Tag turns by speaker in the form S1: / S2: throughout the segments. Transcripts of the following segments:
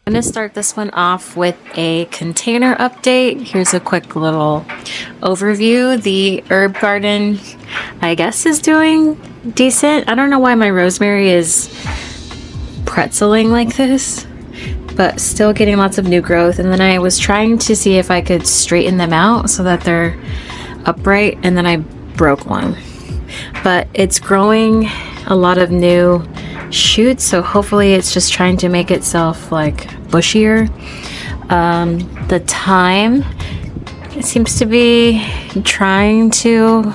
S1: I'm going to start this one off with a container update. Here's a quick little overview. The herb garden, I guess, is doing decent. I don't know why my rosemary is pretzeling like this, but still getting lots of new growth. And then I was trying to see if I could straighten them out so that they're upright, and then I broke one. But it's growing a lot of new shoots, so hopefully it's just trying to make itself like bushier. The thyme, it seems to be trying to,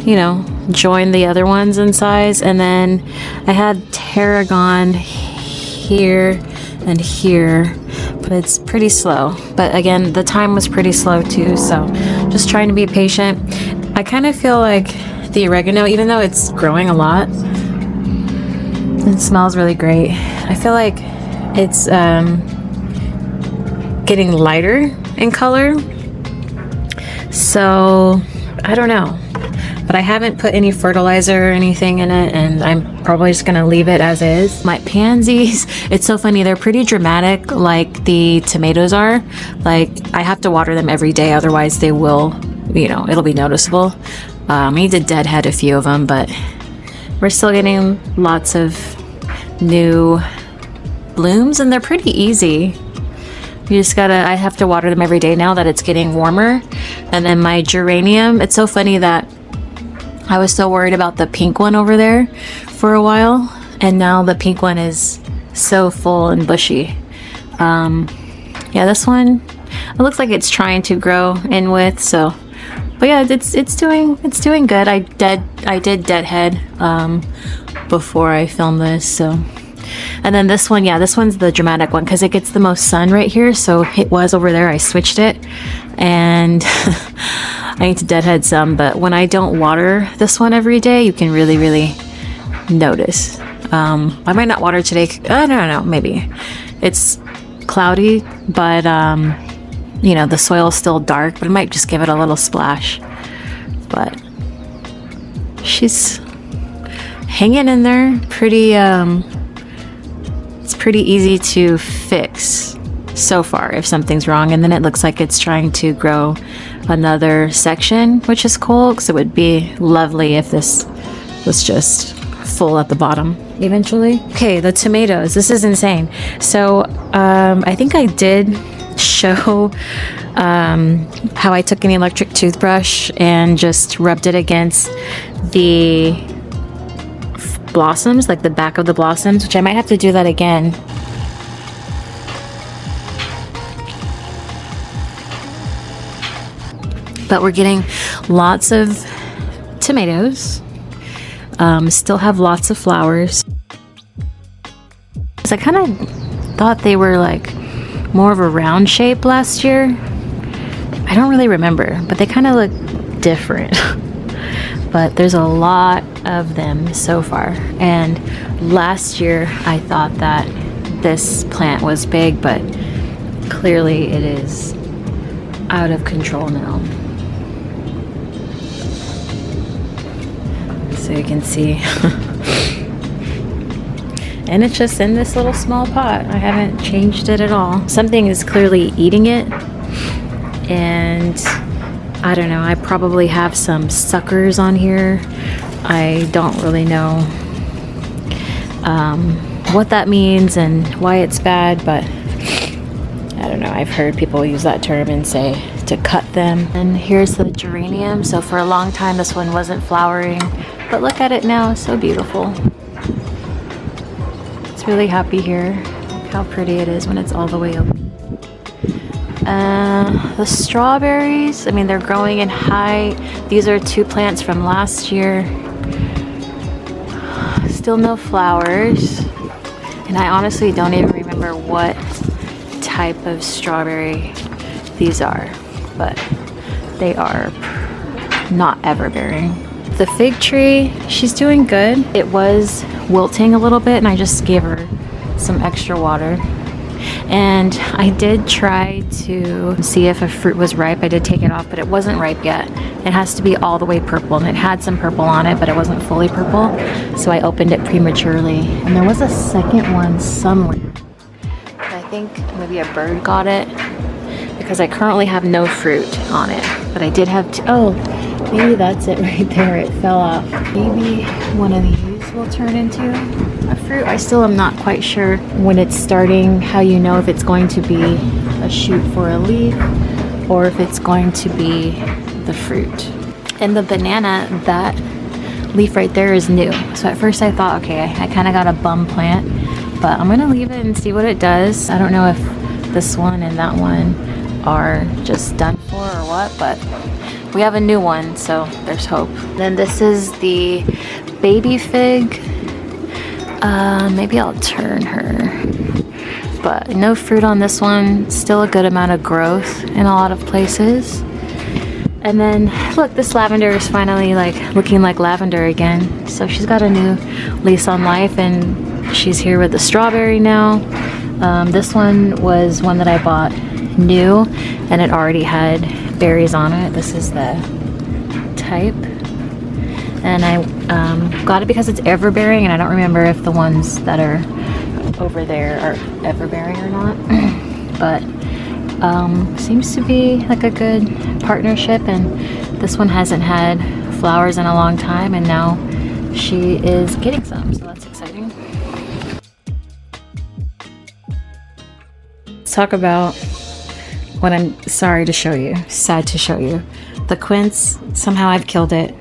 S1: you know, join the other ones in size. And then I had tarragon here and here, but it's pretty slow. But again, the thyme was pretty slow too, so just trying to be patient. I kind of feel like the oregano, even though it's growing a lot, it smells really great, I feel like it's getting lighter in color. So I don't know, but I haven't put any fertilizer or anything in it, and I'm probably just gonna leave it as is. My pansies, it's so funny, they're pretty dramatic like the tomatoes are. Like, I have to water them every day, otherwise they will, you know, it'll be noticeable. I need to deadhead a few of them, but we're still getting lots of new blooms, and they're pretty easy. You just gotta, I have to water them every day now that it's getting warmer. And then my geranium, it's so funny that I was so worried about the pink one over there for a while, and now the pink one is so full and bushy. Yeah, this one, it looks like it's trying to grow in width, so. But yeah, it's doing good. I did deadhead before I filmed this, so. And then this one, yeah, this one's the dramatic one because it gets the most sun right here. So it was over there, I switched it, and I need to deadhead some. But when I don't water this one every day, you can really notice. I might not water today. I don't know, maybe it's cloudy, but you know, the soil's still dark, but I might just give it a little splash. But she's hanging in there pretty. It's pretty easy to fix so far if something's wrong, and then it looks like it's trying to grow another section, which is cool because it would be lovely if this was just full at the bottom eventually. Okay, the tomatoes, this is insane. So I think I did show how I took an electric toothbrush and just rubbed it against the blossoms, like the back of the blossoms, which I might have to do that again. But we're getting lots of tomatoes. Still have lots of flowers. So I kind of thought they were like more of a round shape last year. I don't really remember, but they kind of look different. But there's a lot of them so far. And last year I thought that this plant was big, but clearly it is out of control now. So you can see. And it's just in this little small pot. I haven't changed it at all. Something is clearly eating it. And I don't know, I probably have some suckers on here. I don't really know what that means and why it's bad, but I don't know. I've heard people use that term and say to cut them. And here's the geranium. So for a long time this one wasn't flowering, but look at it now, it's so beautiful. It's really happy here. Look how pretty it is when it's all the way open. The strawberries, I mean, they're growing in height. These are two plants from last year. Still no flowers. And I honestly don't even remember what type of strawberry these are, but they are not ever bearing. The fig tree, she's doing good. It was wilting a little bit, and I just gave her some extra water. And I did try to see if a fruit was ripe. I did take it off, but it wasn't ripe yet. It has to be all the way purple, and it had some purple on it, but it wasn't fully purple. So I opened it prematurely. And there was a second one somewhere. But I think maybe a bird got it because I currently have no fruit on it, but I did have oh, maybe that's it right there. It fell off. Maybe one of these will turn into a fruit. I still am not quite sure when it's starting, how you know if it's going to be a shoot for a leaf or if it's going to be the fruit. And the banana, that leaf right there is new. So at first I thought, okay, I kind of got a bum plant, but I'm gonna leave it and see what it does. I don't know if this one and that one are just done for or what, but we have a new one, so there's hope. Then this is the baby fig. Maybe I'll turn her, but no fruit on this one. Still a good amount of growth in a lot of places. And then look, this lavender is finally like looking like lavender again. So she's got a new lease on life, and she's here with the strawberry now. This one was one that I bought new, and it already had berries on it. This is the type, and I got it because it's everbearing, and I don't remember if the ones that are over there are everbearing or not. But seems to be like a good partnership, and this one hasn't had flowers in a long time, and now she is getting some, so that's exciting. Let's talk about what I'm sad to show you. The quince, somehow I've killed it.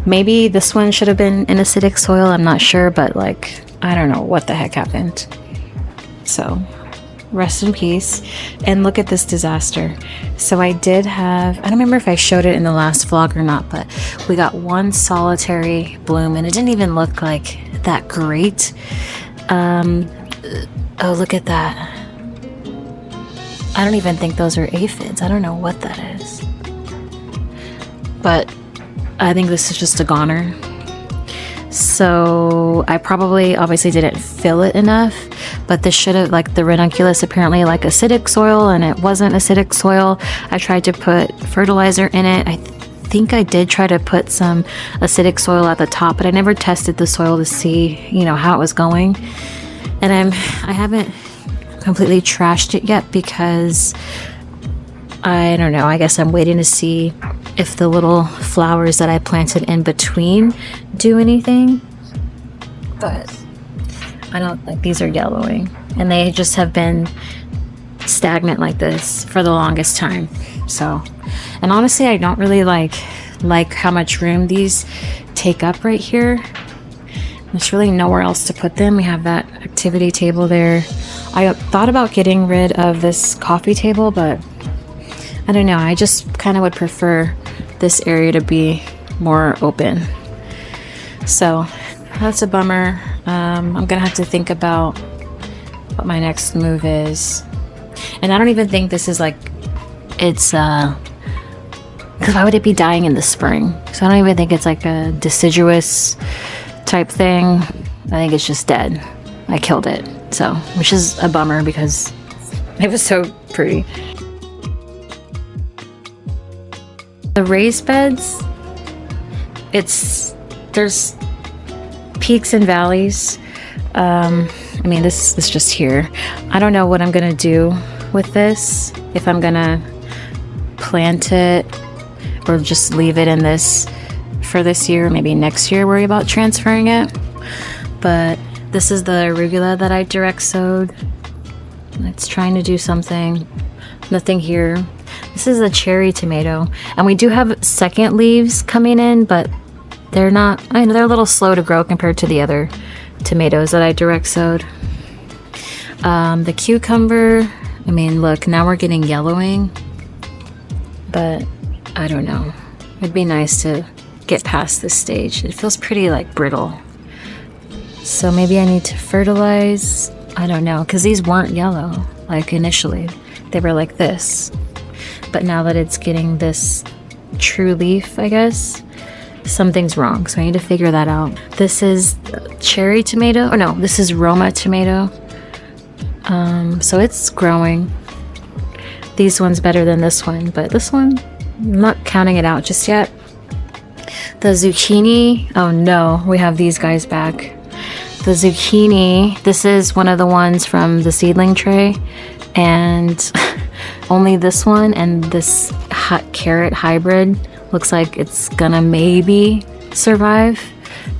S1: Maybe this one should have been in acidic soil, I'm not sure, but like, I don't know what the heck happened. So rest in peace. And look at this disaster. So I did have, I don't remember if I showed it in the last vlog or not, but we got one solitary bloom, and it didn't even look like that great. Oh, look at that. I don't even think those are aphids. I don't know what that is. But I think this is just a goner. So I probably obviously didn't fill it enough, but this should have, like the ranunculus apparently like acidic soil, and it wasn't acidic soil. I tried to put fertilizer in it. I think I did try to put some acidic soil at the top, but I never tested the soil to see, you know, how it was going. And I haven't completely trashed it yet because I don't know, I guess I'm waiting to see if the little flowers that I planted in between do anything. But I don't, like, these are yellowing, and they just have been stagnant like this for the longest time. So, and honestly, I don't really like how much room these take up right here. There's really nowhere else to put them. We have that activity table there. I thought about getting rid of this coffee table, but I don't know. I just kind of would prefer this area to be more open. So that's a bummer. I'm gonna have to think about what my next move is. And I don't even think this is like, it's because why would it be dying in the spring? So I don't even think it's like a deciduous type thing. I think it's just dead. I killed it. So, which is a bummer because it was so pretty. The raised beds, there's peaks and valleys. I mean, this is just here. I don't know what I'm gonna do with this, if I'm gonna plant it or just leave it in this for this year, maybe next year worry about transferring it. But this is the arugula that I direct sowed. It's trying to do something. Nothing here. This is a cherry tomato, and we do have second leaves coming in, but they're not, I know they're a little slow to grow compared to the other tomatoes that I direct sowed. The cucumber, I mean, look, now we're getting yellowing, but I don't know. It'd be nice to get past this stage. It feels pretty like brittle. So maybe I need to fertilize. I don't know, because these weren't yellow like initially. They were like this. But now that it's getting this true leaf, I guess, something's wrong. So I need to figure that out. This is cherry tomato. Oh no, this is Roma tomato. So it's growing. These one's better than this one, but this one, I'm not counting it out just yet. The zucchini, oh no, we have these guys back. the zucchini, this is one of the ones from the seedling tray, and only this one and this hot carrot hybrid looks like it's gonna maybe survive.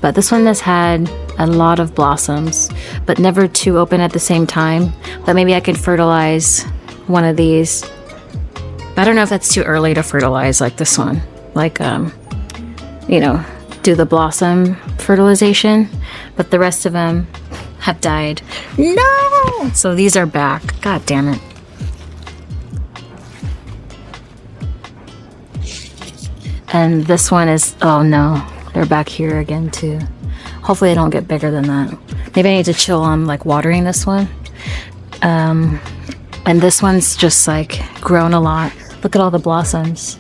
S1: But this one has had a lot of blossoms, but never two open at the same time. But maybe I could fertilize one of these. I don't know if that's too early to fertilize like this one. Like, you know, do the blossom fertilization. But the rest of them have died. No! So these are back. God damn it. And this one is, oh no, they're back here again too. Hopefully they don't get bigger than that. Maybe I need to chill on like watering this one. And this one's just like grown a lot. Look at all the blossoms.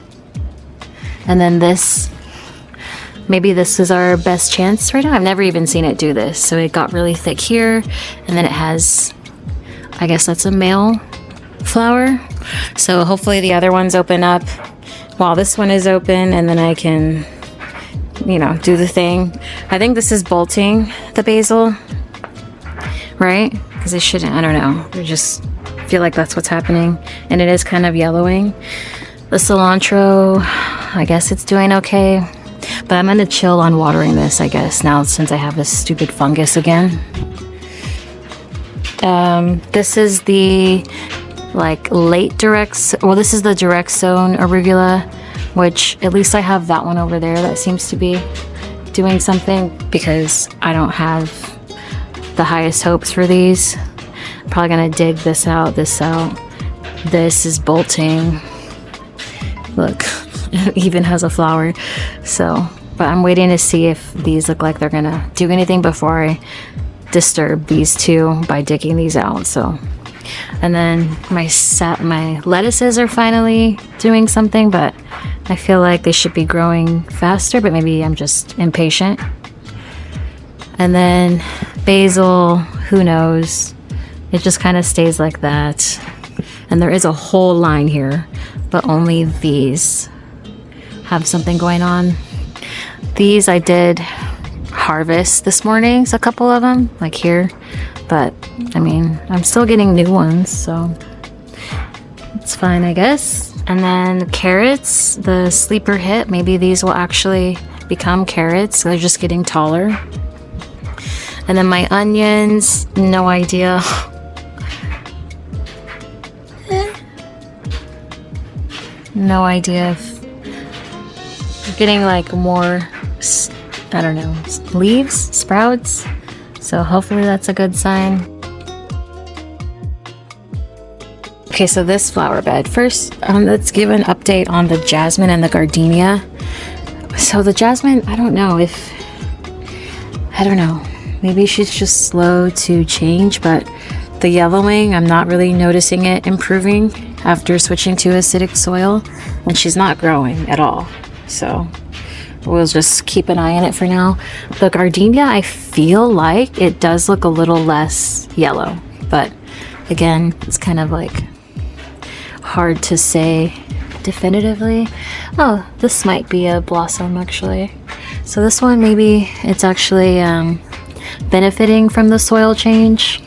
S1: And then this, maybe this is our best chance right now. I've never even seen it do this. So it got really thick here, and then it has, I guess that's a male flower. So hopefully the other ones open up while this one is open, and then I can, you know, do the thing. I think this is bolting the basil, right? Because it shouldn't, I don't know. I just feel like that's what's happening. And it is kind of yellowing. The cilantro, I guess it's doing okay. But I'm gonna chill on watering this, I guess, now since I have this stupid fungus again. This is the like late direct, well, this is the direct sown arugula, which at least I have that one over there that seems to be doing something, because I don't have the highest hopes for these. I'm probably gonna dig this out, this out. This is bolting. Look, it even has a flower. So, but I'm waiting to see if these look like they're gonna do anything before I disturb these two by digging these out. So, and then my lettuces are finally doing something, but I feel like they should be growing faster, but maybe I'm just impatient. And then basil, who knows? It just kind of stays like that. And there is a whole line here, but only these have something going on. These I did harvest this morning, so a couple of them, like here. But, I mean, I'm still getting new ones, so it's fine, I guess. And then carrots, the sleeper hit, maybe these will actually become carrots. They're just getting taller. And then my onions, no idea. No idea if I'm getting like more, I don't know, leaves, sprouts. So hopefully that's a good sign. Okay, so this flower bed. First, let's give an update on the jasmine and the gardenia. So the jasmine, I don't know. Maybe she's just slow to change, but the yellowing, I'm not really noticing it improving after switching to acidic soil, and she's not growing at all. So we'll just keep an eye on it for now. The gardenia, I feel like it does look a little less yellow, but again, it's kind of like hard to say definitively. Oh, this might be a blossom actually. So this one, maybe it's actually benefiting from the soil change.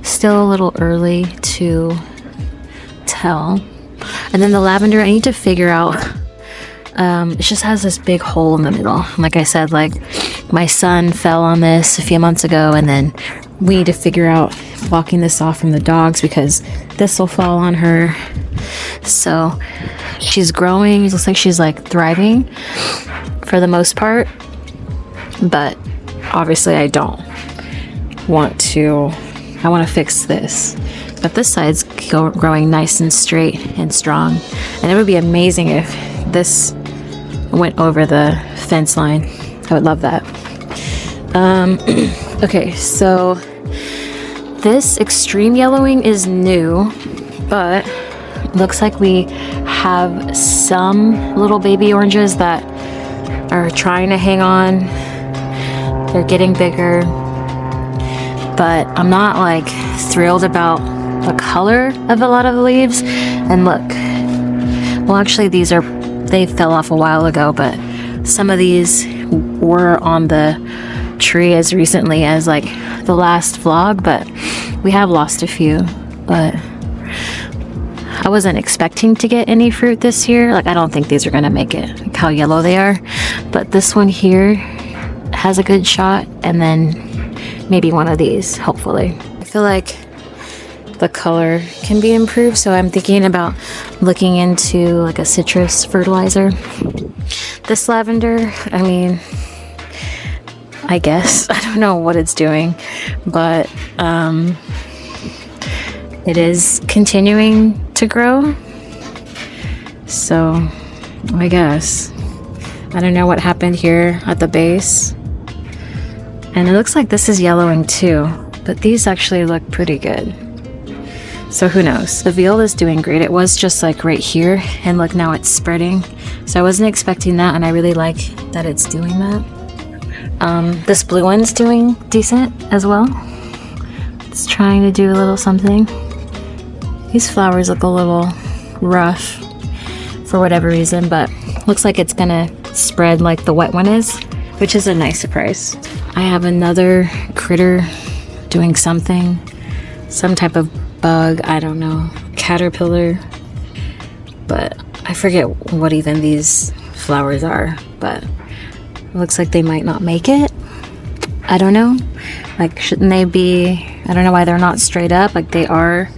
S1: Still a little early to tell. And then the lavender, I need to figure out, it just has this big hole in the middle. Like I said, like my son fell on this a few months ago, and then we need to figure out walking this off from the dogs because this will fall on her. So she's growing. It looks like she's like thriving for the most part, but obviously I don't want to, I want to fix this. But this side's growing nice and straight and strong, and it would be amazing if this went over the fence line. I would love that. Okay, so this extreme yellowing is new, but looks like we have some little baby oranges that are trying to hang on. They're getting bigger, but I'm not like thrilled about the color of a lot of the leaves. And look, well, actually they fell off a while ago, but some of these were on the tree as recently as like the last vlog, but we have lost a few. But I wasn't expecting to get any fruit this year. Like, I don't think these are gonna make it, like how yellow they are. But this one here has a good shot, and then maybe one of these, hopefully. I feel like the color can be improved, so I'm thinking about looking into like a citrus fertilizer. This lavender, I mean, I guess I don't know what it's doing, but it is continuing to grow, so I guess I don't know what happened here at the base. And it looks like this is yellowing too, but these actually look pretty good. So who knows? The viola is doing great. It was just like right here, and look, now it's spreading. So I wasn't expecting that, and I really like that it's doing that. This blue one's doing decent as well. It's trying to do a little something. These flowers look a little rough for whatever reason, but looks like it's gonna spread like the wet one is, which is a nice surprise. I have another critter doing something, some type of bug, I don't know, caterpillar, but I forget what even these flowers are, but it looks like they might not make it. I don't know, like, shouldn't they be? I don't know why they're not straight up. Like, they are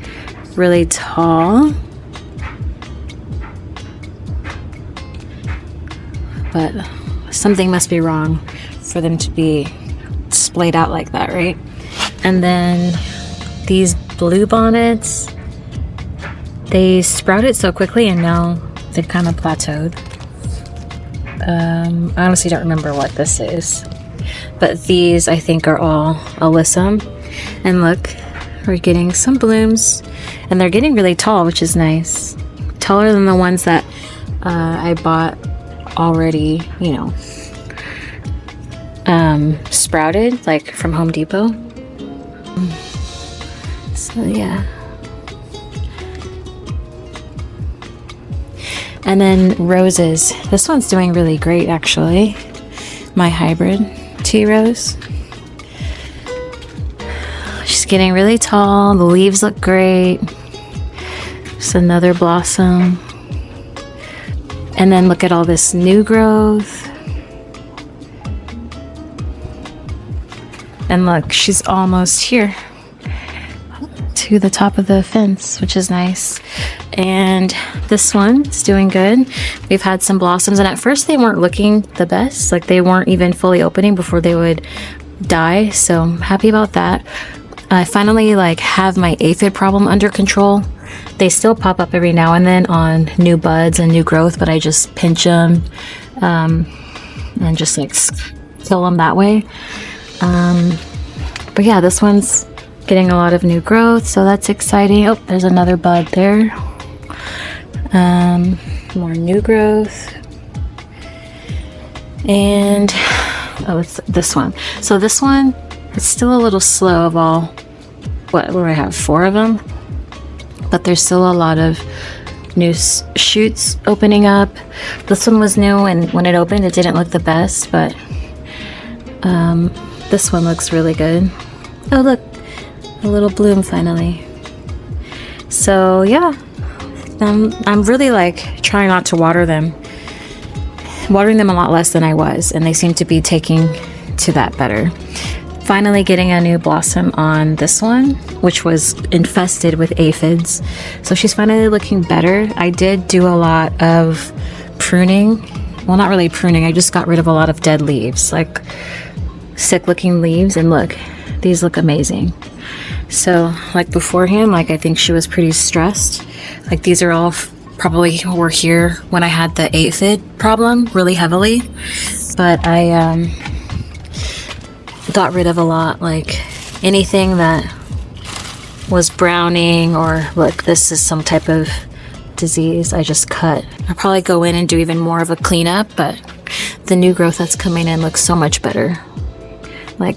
S1: really tall, but something must be wrong for them to be splayed out like that, right? And then these blue bonnets, they sprouted so quickly, and now they've kind of plateaued. I honestly don't remember what this is, but these I think are all alyssum. And look, we're getting some blooms, and they're getting really tall, which is nice. Taller than the ones that I bought already, you know, sprouted, like from Home Depot. So yeah. And then roses. This one's doing really great, actually. My hybrid tea rose. She's getting really tall. The leaves look great. Just another blossom. And then look at all this new growth. And look, she's almost here to the top of the fence, which is nice. And this one's doing good. We've had some blossoms, and at first they weren't looking the best. Like, they weren't even fully opening before they would die. So I'm happy about that. I finally have my aphid problem under control. They still pop up every now and then on new buds and new growth, but I just pinch them and just kill them that way. But yeah, this one's getting a lot of new growth, so that's exciting. Oh, there's another bud there. More new growth. And oh, it's this one. So this one, it's still a little slow of all, what do I have, 4 of them? But there's still a lot of new shoots opening up. This one was new, and when it opened it didn't look the best, but this one looks really good. Oh look, a little bloom finally. So yeah, I'm really trying not to watering them a lot less than I was, and they seem to be taking to that better. Finally getting a new blossom on this one, which was infested with aphids. So she's finally looking better. I did do a lot of pruning. Well, not really pruning. I just got rid of a lot of dead leaves, like sick looking leaves. And look, these look amazing. So beforehand, I think she was pretty stressed. These are all probably were here when I had the aphid problem really heavily. But I got rid of a lot, anything that was browning, or look, this is some type of disease, I just cut. I'll probably go in and do even more of a cleanup, but the new growth that's coming in looks so much better.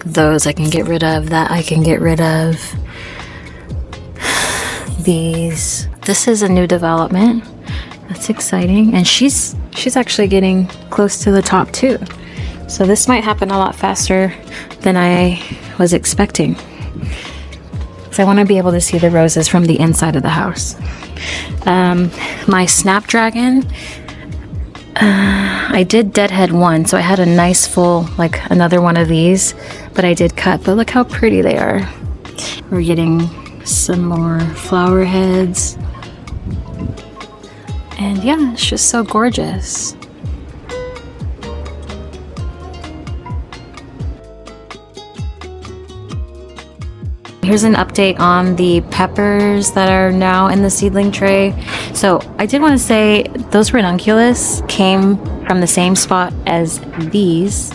S1: Those I can get rid of, that I can get rid of. These. This is a new development. That's exciting. And she's actually getting close to the top too. So this might happen a lot faster than I was expecting. Because I want to be able to see the roses from the inside of the house. My snapdragon, I did deadhead one, so I had a nice full, like another one of these, but I did cut, but look how pretty they are. We're getting some more flower heads. And yeah, it's just so gorgeous. Here's an update on the peppers that are now in the seedling tray. So I did want to say those Ranunculus came from the same spot as these.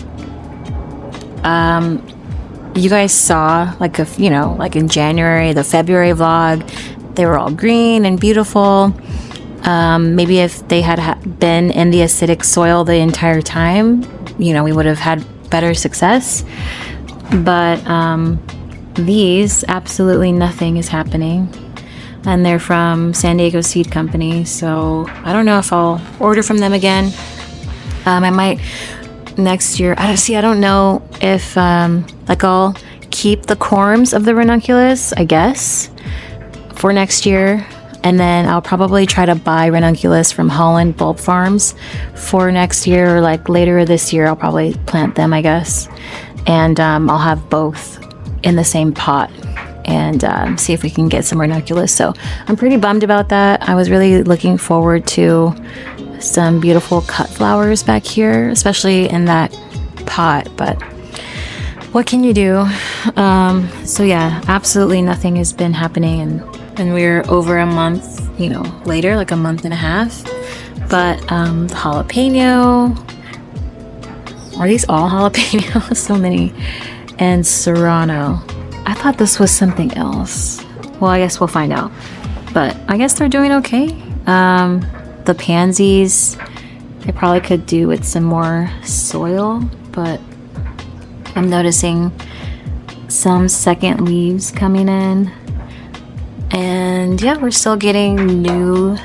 S1: You guys saw like like in January, the February vlog, they were all green and beautiful. Maybe if they had been in the acidic soil the entire time, we would have had better success. But these, absolutely nothing is happening. And they're from San Diego Seed Company, so I don't know if I'll order from them again. I might next year. I don't know if I'll keep the corms of the Ranunculus, I guess, for next year. And then I'll probably try to buy Ranunculus from Holland Bulb Farms for next year, or like later this year I'll probably plant them, I guess. And I'll have both in the same pot and see if we can get some Ranunculus. So I'm pretty bummed about that. I was really looking forward to some beautiful cut flowers back here, especially in that pot, but what can you do? So yeah, absolutely nothing has been happening, and we're over a month, later, like a month and a half. But the jalapeno, are these all jalapeno? So many. And serrano. I thought this was something else. Well, I guess we'll find out. But I guess they're doing okay. The pansies, I probably could do with some more soil, but I'm noticing some second leaves coming in. And yeah, we're still getting new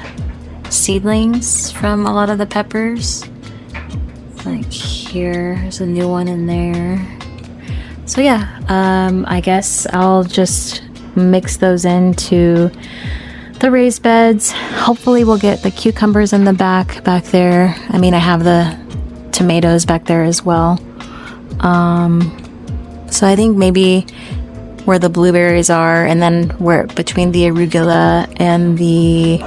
S1: seedlings from a lot of the peppers. Like here, there's a new one in there. So yeah, I guess I'll just mix those into the raised beds. Hopefully we'll get the cucumbers in the back there. I mean, I have the tomatoes back there as well. So I think maybe where the blueberries are, and then where between the arugula and the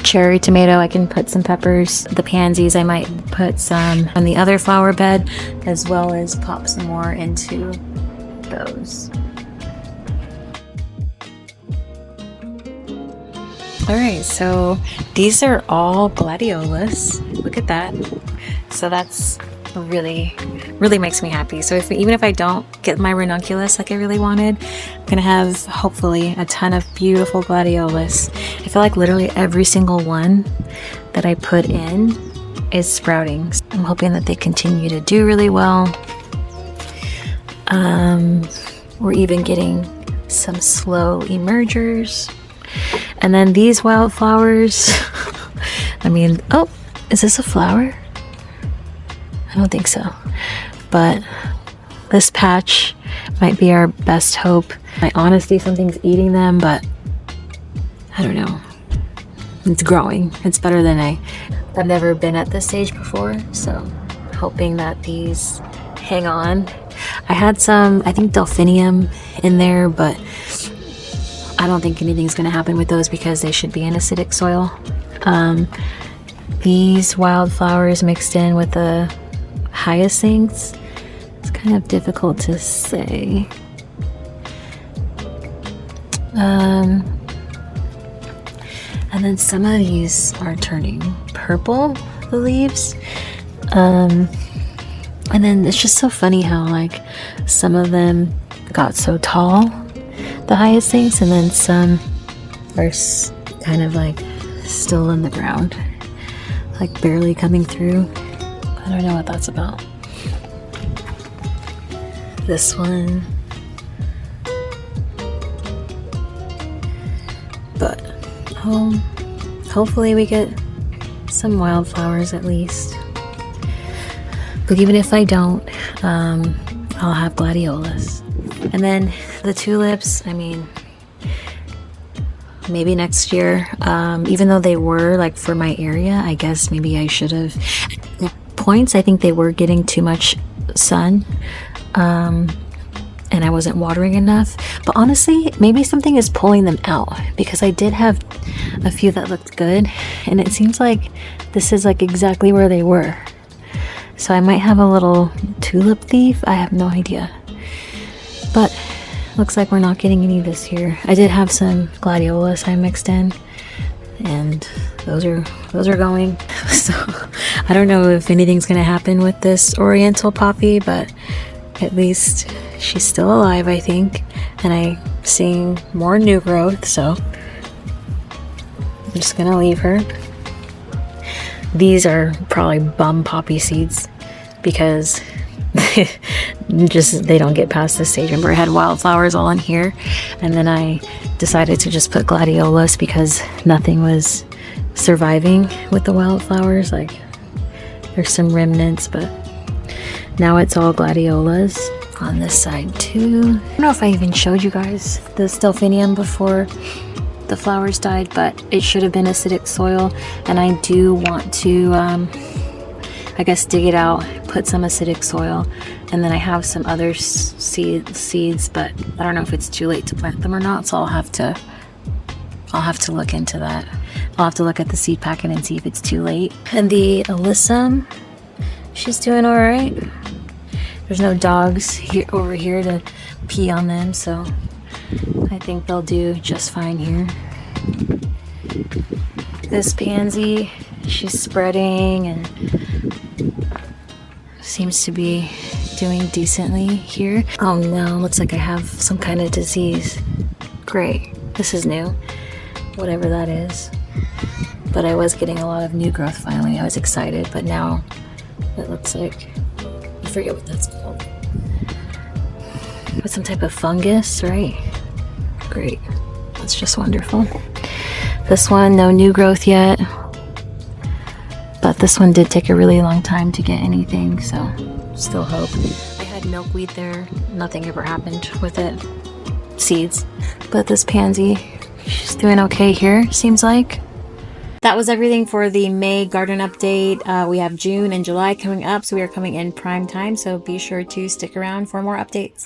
S1: cherry tomato, I can put some peppers. The pansies, I might put some on the other flower bed, as well as pop some more into those. Alright, so these are all gladiolus. Look at that. So that's really makes me happy. So even if I don't get my ranunculus like I really wanted, I'm gonna have hopefully a ton of beautiful gladiolus. I feel like literally every single one that I put in is sprouting. I'm hoping that they continue to do really well. We're even getting some slow emergers. And then these wildflowers, I mean, oh, is this a flower? I don't think so. But this patch might be our best hope. My honesty, something's eating them, but I don't know. It's growing. It's better than I've never been at this stage before, so hoping that these hang on. I had some, I think, delphinium in there, but I don't think anything's going to happen with those because they should be in acidic soil. These wildflowers mixed in with the hyacinths, it's kind of difficult to say. And then some of these are turning purple, the leaves. And then it's just so funny how like some of them got so tall, the hyacinths, and then some are kind of like still in the ground, like barely coming through. I don't know what that's about. This one. But hopefully we get some wildflowers at least. But even if I don't, I'll have gladiolus. And then the tulips, I mean, maybe next year, even though they were like for my area, I guess maybe I should have. At points, I think they were getting too much sun, and I wasn't watering enough. But honestly, maybe something is pulling them out, because I did have a few that looked good, and it seems like this is like exactly where they were. So I might have a little tulip thief. I have no idea. But looks like we're not getting any this year. I did have some gladiolus I mixed in, and those are going. So I don't know if anything's gonna happen with this oriental poppy, but at least she's still alive, I think, and I'm seeing more new growth, so I'm just gonna leave her. These are probably bum poppy seeds, because they don't get past this stage. Remember, I had wildflowers all in here, and then I decided to just put gladiolus because nothing was surviving with the wildflowers. Like, there's some remnants, but now it's all gladiolus on this side too. I don't know if I even showed you guys the stelphinium before the flowers died, but it should have been acidic soil, and I do want to I guess dig it out, put some acidic soil, and then I have some other seeds, but I don't know if it's too late to plant them or not, so I'll have to look into that. I'll have to look at the seed packet and see if it's too late. And the alyssum, she's doing all right. There's no dogs over here to pee on them, so I think they'll do just fine here. This pansy, she's spreading and seems to be doing decently here. Oh no, looks like I have some kind of disease. Great, this is new, whatever that is. But I was getting a lot of new growth finally. I was excited, but now it looks like, I forget what that's called. With some type of fungus, right? Great, that's just wonderful. This one, no new growth yet, but this one did take a really long time to get anything, so still hope. I had milkweed there, nothing ever happened with it, seeds. But this pansy, she's doing okay here, seems like. That was everything for the May garden update. We have June and July coming up, so we are coming in prime time, so be sure to stick around for more updates.